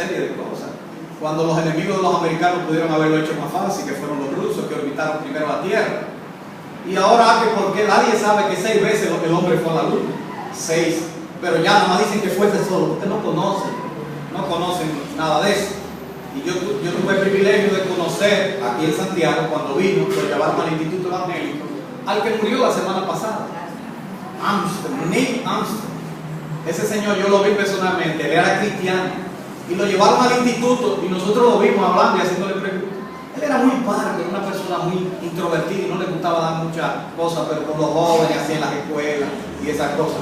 serie de cosas. Cuando los enemigos de los americanos pudieron haberlo hecho más fácil, que fueron los rusos que orbitaron primero la Tierra. Y ahora que porque nadie sabe que 6 veces el hombre fue a la luna. 6. Pero ya nada más dicen que fue ese solo. Ustedes no conocen nada de eso. Y yo tuve el privilegio de conocer aquí en Santiago, cuando vino, lo llevaron al Instituto Evangélico, al que murió la semana pasada. Neil Armstrong. Ese señor yo lo vi personalmente, él era cristiano. Y lo llevaron al instituto y nosotros lo vimos hablando y haciéndole preguntas. Él era muy padre, una persona muy introvertida y no le gustaba dar muchas cosas, pero con los jóvenes hacía en las escuelas y esas cosas.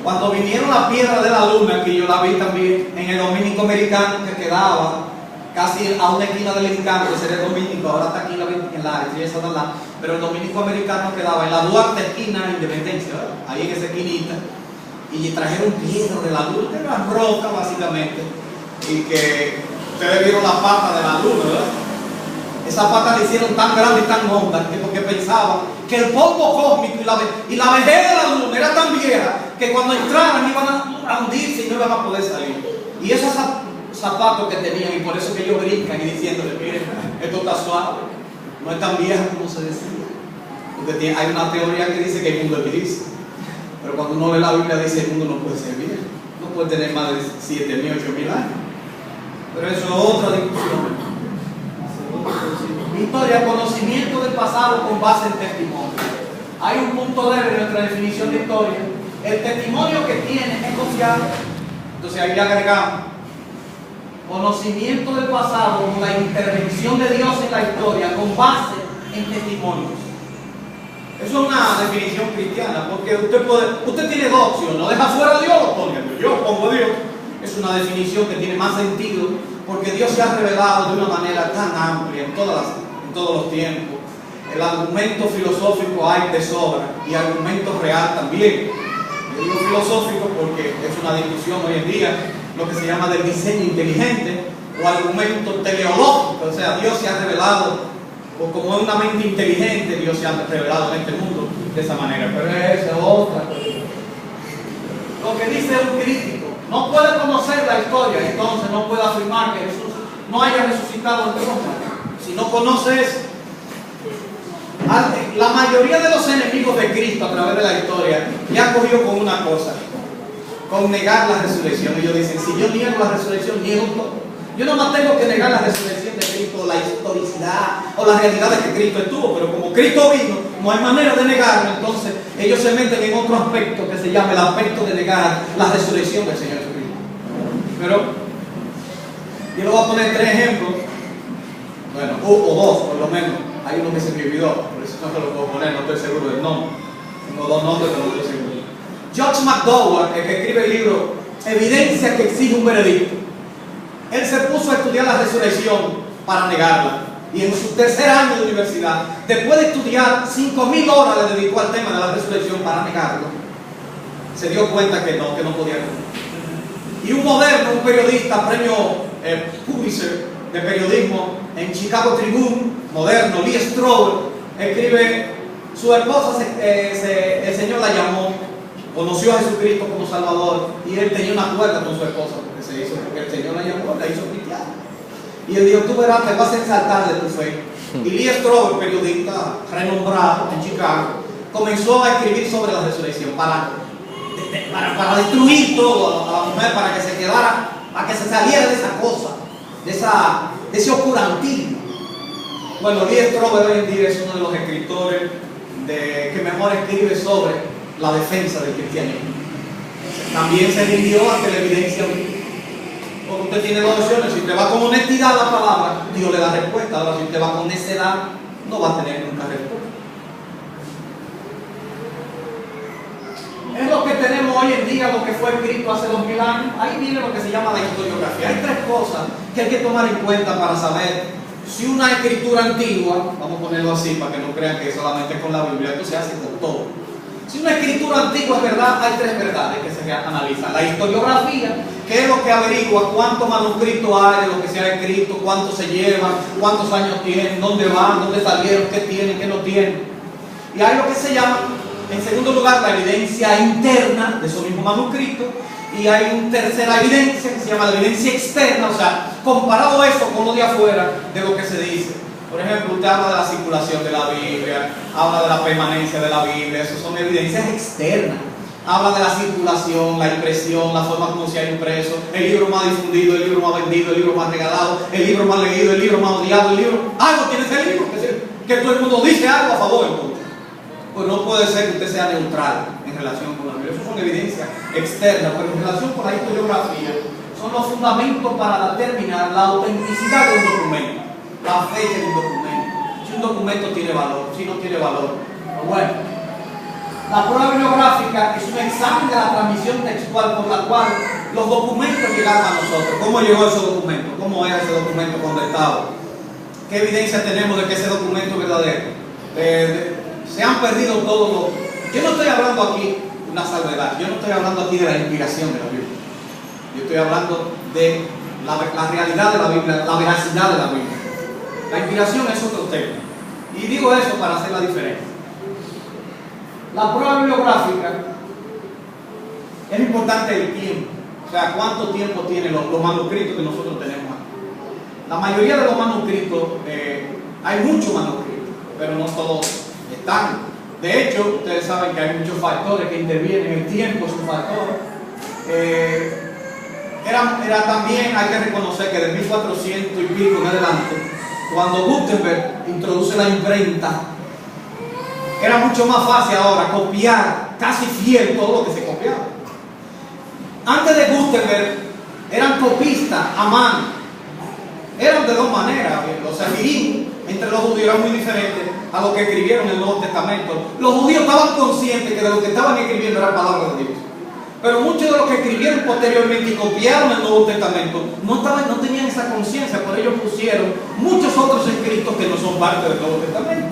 Cuando vinieron las piedras de la luna, que yo la vi también en el Dominico Americano, que quedaba casi a una esquina del encanto, ese era el Dominico, ahora está aquí en la estrella de la, pero el Dominico Americano quedaba en la Duarte esquina Independencia, ¿verdad? Ahí en esa esquinita, y trajeron piedras de la luna, era una roca básicamente, y que ustedes vieron la pata de la luna, ¿verdad? Esa pata la hicieron tan grande y tan honda que porque pensaban que el polvo cósmico y la vejez de la luna era tan vieja que cuando entraran iban a hundirse y no iban a poder salir. Y esos zapatos que tenían, y por eso que ellos brincan y diciéndole, miren, esto está suave, no es tan vieja como se decía. Porque hay una teoría que dice que el mundo es gris, pero cuando uno lee la Biblia dice que el mundo no puede ser viejo, no puede tener más de 7.000, 8.000 años. Pero eso es otra discusión. Historia, conocimiento del pasado con base en testimonio. Hay un punto débil en nuestra definición de historia. El testimonio que tiene es confiable. Entonces ahí le agregamos conocimiento del pasado con la intervención de Dios en la historia con base en testimonios. Eso es una definición cristiana, porque usted tiene dos opciones: no deja fuera a Dios o pone a Dios. Yo pongo a Dios. Es una definición que tiene más sentido, porque Dios se ha revelado de una manera tan amplia en todos los tiempos. El argumento filosófico hay de sobra y argumento real también. Yo digo filosófico porque es una discusión hoy en día, lo que se llama del diseño inteligente, o argumento teleológico. O sea, Dios se ha revelado, o como es una mente inteligente, Dios se ha revelado en este mundo de esa manera. Pero esa es otra cosa. Lo que dice un crítico: no puede conocer la historia, entonces no puede afirmar que Jesús no haya resucitado entre los muertos. Si no conoces, la mayoría de los enemigos de Cristo a través de la historia le han cogido con una cosa, con negar la resurrección. Ellos dicen: si yo niego la resurrección, niego todo. Yo no más tengo que negar la resurrección de Cristo, la historicidad o la realidad de que Cristo estuvo, pero como Cristo vino, no hay manera de negarlo. Entonces ellos se meten en otro aspecto que se llama el aspecto de negar la resurrección del Señor Jesucristo. Pero yo le voy a poner 3 ejemplos, bueno, o 2 por lo menos. Hay uno que se me olvidó, por eso no se lo puedo poner, no estoy seguro del nombre. Tengo 2 nombres, pero no estoy seguro. George McDowell, el que escribe el libro Evidencia que exige un veredicto, él se puso a estudiar la resurrección para negarla. Y en su 3er año de universidad, después de estudiar 5.000 horas, le dedicó al tema de la resurrección para negarlo. Se dio cuenta que no podía. Y un moderno, un periodista, premio Pulitzer de periodismo en Chicago Tribune, moderno, Lee Strobel, escribe: su esposa, el Señor la llamó, conoció a Jesucristo como Salvador, y él tenía una cuerda con su esposa, porque el Señor la llamó, la hizo cristiana. Y él dijo: tú verás, te vas a exaltar de tu fe. Y Lee Strobel, periodista renombrado en Chicago, comenzó a escribir sobre la resurrección para destruir todo a la mujer, para que se quedara, para que se saliera de esa cosa, de ese oscurantismo. Bueno, Lee Strobel hoy en día es uno de los escritores que mejor escribe sobre la defensa del cristianismo. También se rindió ante la evidencia. Porque usted tiene 2 opciones: si usted va con honestidad a la palabra, Dios le da respuesta. Ahora, si usted va con necedad, no va a tener nunca respuesta. Es lo que tenemos hoy en día, lo que fue escrito hace 2000 años. Ahí viene lo que se llama la historiografía. Hay 3 cosas que hay que tomar en cuenta para saber si una escritura antigua, vamos a ponerlo así para que no crean que solamente con la Biblia, esto se hace con todo. Si una escritura antigua es verdad, hay 3 verdades que se analizan. La historiografía, que es lo que averigua cuántos manuscritos hay de lo que se ha escrito, cuántos se llevan, cuántos años tienen, dónde van, dónde salieron, qué tienen, qué no tienen. Y hay lo que se llama, en segundo lugar, la evidencia interna de esos mismos manuscritos, y hay una tercera evidencia que se llama la evidencia externa, o sea, comparado eso con lo de afuera de lo que se dice. Por ejemplo, usted habla de la circulación de la Biblia, habla de la permanencia de la Biblia, eso son evidencias externas. Habla de la circulación, la impresión, la forma como se ha impreso, el libro más difundido, el libro más vendido, el libro más regalado, el libro más leído, el libro más odiado, el libro... Algo tiene ese libro, que todo el mundo dice algo a favor. Pues no puede ser que usted sea neutral en relación con la Biblia. Eso son evidencias externas, pero en relación con la historiografía son los fundamentos para determinar la autenticidad de un documento, la fecha de un documento, si un documento tiene valor, si no tiene valor. Pero bueno, la prueba bibliográfica es un examen de la transmisión textual por la cual los documentos llegaron a nosotros. ¿Cómo llegó ese documento? ¿Cómo era ese documento contestado? ¿Qué evidencia tenemos de que ese documento es verdadero? Se han perdido todos los... Yo no estoy hablando aquí de una salvedad, yo no estoy hablando aquí de la inspiración de la Biblia. Yo estoy hablando de la realidad de la Biblia, la veracidad de la Biblia. La inspiración es otro tema. Y digo eso para hacer la diferencia. La prueba bibliográfica es importante el tiempo, o sea, cuánto tiempo tienen los manuscritos que nosotros tenemos aquí. La mayoría de los manuscritos, hay muchos manuscritos, pero no todos están. De hecho, ustedes saben que hay muchos factores que intervienen, el tiempo es un factor. Era también, hay que reconocer que de 1400 y pico en adelante, cuando Gutenberg introduce la imprenta, era mucho más fácil ahora copiar casi fiel todo lo que se copiaba. Antes de Gutenberg eran copistas a mano. Eran de dos maneras. Los sefirim entre los judíos eran muy diferentes a lo que escribieron en el Nuevo Testamento. Los judíos estaban conscientes que de lo que estaban escribiendo era palabra de Dios. Pero muchos de los que escribieron posteriormente y copiaron el Nuevo Testamento no tenían esa conciencia, por ello pusieron muchos otros escritos que no son parte del Nuevo Testamento.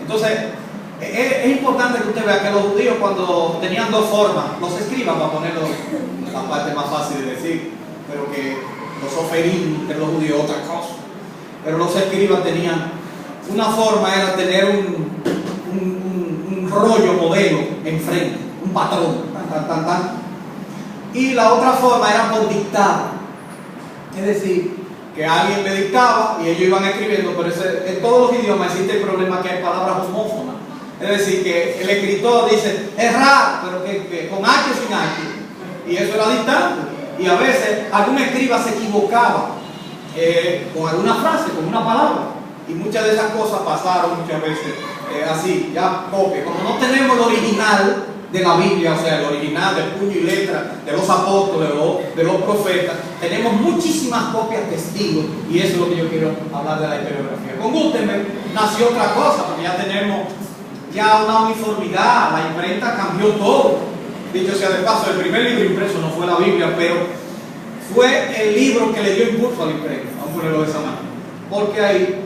Entonces, es importante que usted vea que los judíos, cuando tenían dos formas, los escribas, para ponerlo en la parte más fácil de decir, pero que los oferim de los judíos otra cosa, pero los escribas tenían una forma, era tener un rollo modelo enfrente, un patrón, y la otra forma era por dictado, es decir, que alguien le dictaba y ellos iban escribiendo, pero en todos los idiomas existe el problema que hay palabras homófonas. Es decir, que el escritor dice, es raro, pero que con H o sin H. Y eso era dictando. Y a veces algún escriba se equivocaba con alguna frase, con una palabra. Y muchas de esas cosas pasaron muchas veces así, ya copia. Como no tenemos el original de la Biblia, o sea, el original de puño y letra de los apóstoles, de los profetas, tenemos muchísimas copias testigos. Y eso es lo que yo quiero hablar de la historiografía. Con Gutenberg nació otra cosa, porque ya tenemos una uniformidad, la imprenta cambió todo. Dicho sea de paso, el primer libro impreso no fue la Biblia, pero fue el libro que le dio impulso a la imprenta, vamos a ponerlo de esa manera. Porque ahí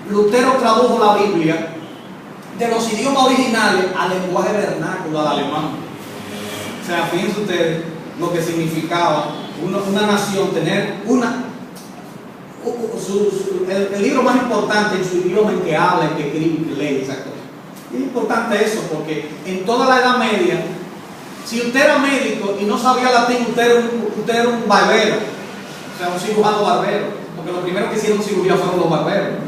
Lutero tradujo la Biblia de los idiomas originales al lenguaje vernáculo, al alemán. O sea, fíjense ustedes lo que significaba una nación tener el libro más importante en su idioma, en que habla, en que escribe, en que lee, esa cosa. Y es importante eso, porque en toda la Edad Media, si usted era médico y no sabía latín, usted era un barbero, o sea, un cirujano barbero, porque los primeros que hicieron cirugía fueron los barberos.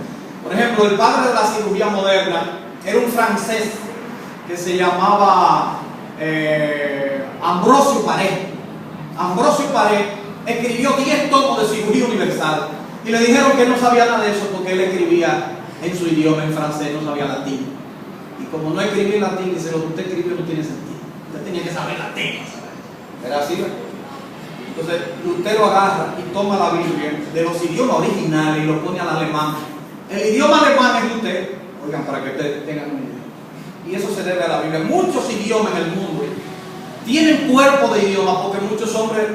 Por ejemplo, el padre de la cirugía moderna era un francés que se llamaba Ambrosio Paré. Ambrosio Paré escribió 10 tomos de cirugía universal y le dijeron que él no sabía nada de eso porque él escribía en su idioma, en francés, no sabía latín. Y como no escribía en latín, dice, lo que usted escribió no tiene sentido. Usted tenía que saber latín. Era así, ¿verdad? Entonces, Lutero agarra y toma la Biblia de los idiomas originales y lo pone al alemán. El idioma alemán es Lutero. Oigan, para que ustedes tengan una idea. Y eso se debe a la Biblia. Muchos idiomas en el mundo tienen cuerpo de idioma porque muchos hombres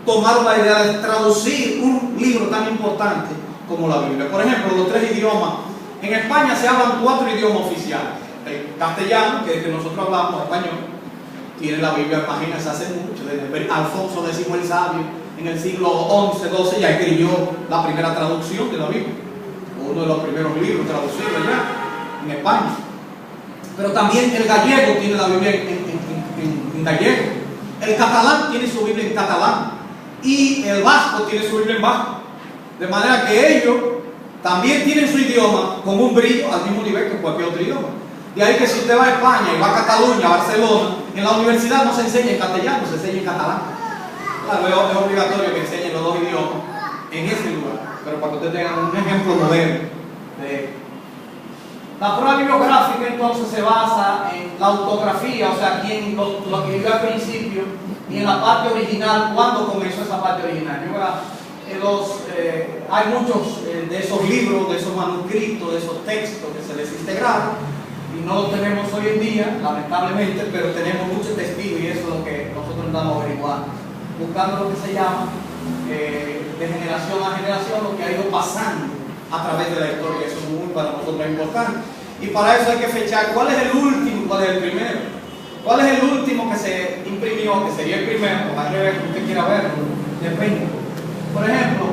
tomaron la idea de traducir un libro tan importante como la Biblia. Por ejemplo, los 3 idiomas. En España se hablan 4 idiomas oficiales. El castellano, que es el que nosotros hablamos, español, tiene la Biblia, imagínense, hace mucho. Desde Alfonso X el Sabio, en el siglo XI, XII, ya escribió la primera traducción de la Biblia. Uno de los primeros libros traducidos ya en España. Pero también el gallego tiene la Biblia en gallego. El catalán tiene su Biblia en catalán y el vasco tiene su Biblia en vasco. De manera que ellos también tienen su idioma con un brillo al mismo nivel que cualquier otro idioma. De ahí que si usted va a España y va a Cataluña, a Barcelona, en la universidad no se enseña en castellano, se enseña en catalán. Claro, es obligatorio que enseñen los dos idiomas en ese lugar, pero para que ustedes tengan un ejemplo moderno de la prueba bibliográfica. Entonces se basa en la ortografía, o sea, quién lo que vivió al principio, y en la parte original, cuándo comenzó esa parte original. Hay muchos de esos libros, de esos manuscritos, de esos textos que se desintegraron y no los tenemos hoy en día, lamentablemente, pero tenemos muchos testigos y eso es lo que nosotros estamos averiguando, buscando lo que se llama de generación a generación lo que ha ido pasando a través de la historia. Eso es muy para nosotros importante. Y para eso hay que fechar cuál es el último y cuál es el primero. ¿Cuál es el último que se imprimió, que sería el primero? O al revés, que usted quiera verlo, depende. Por ejemplo,